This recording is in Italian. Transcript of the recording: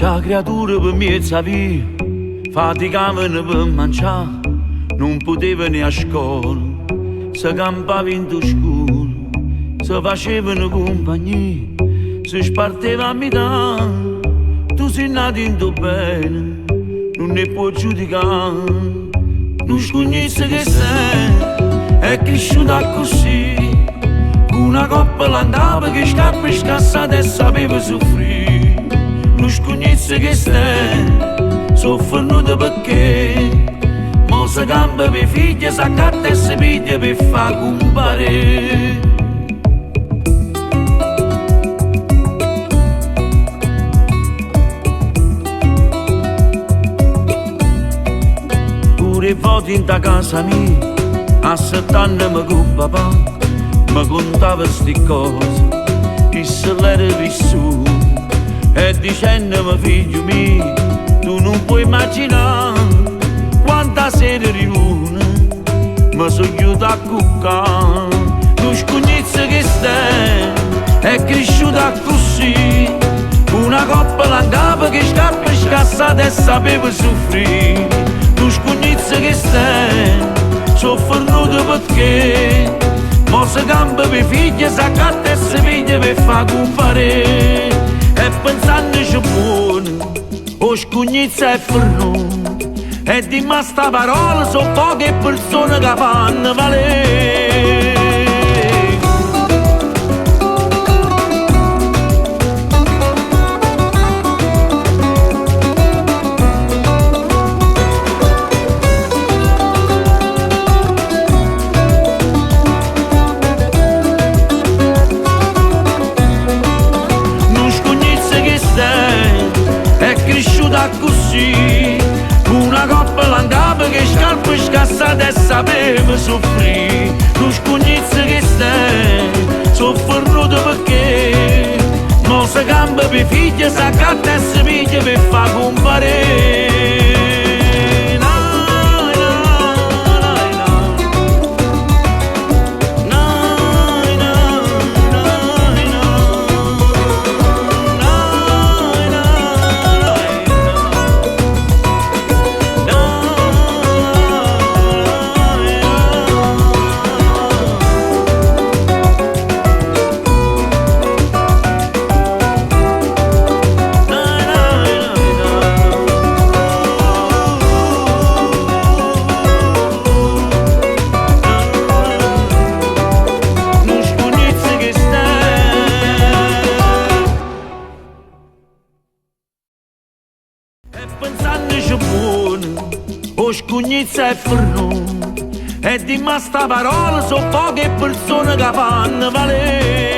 C'è creatura per mezza via, faticavano per mangiare, non potevano a scuola, si campava in scuola, si facevano compagnia, si sparteva a metà. Tu sei nato in tuo bene, non ne puoi giudicare. Non scognizzi che sei, è cresciuta così, con una coppola andava che scappa e scassata e sapeva soffrire. Non scognizzi che sei, soffrenuto perché mo si campa per figlia, si accatta e si piglia per far compare. Pure voti in ta casa mia, a 7 anni con papà, mi contava sti cose, che se l'era vissuto. E dicendomi figlio mio, tu non puoi immaginare quanta sera riune, mi sono chiuso a cuccare. Tu scognizzi che stai, è cresciuta così, una coppola andava che scappa e scassata e sapeva soffrire. Tu scognizzi che stai, soffrenuto perché mo si campa per figlia, si accatta e si piglia per far compare. E pensandoci buono, o scognizza è fernuto, e di ma sta parola sono poche persone che fanno valere. Così, una coppola andava che scalpo e scassata e sapeva soffrire. Tu scognizzi che stai, soffrenuto perché mo si campa per figlia, si accatta e si piglia per far compare. Pensandoci buono, o scognizza è fernuto, e di ma sta parola sono poche persone che fanno valere.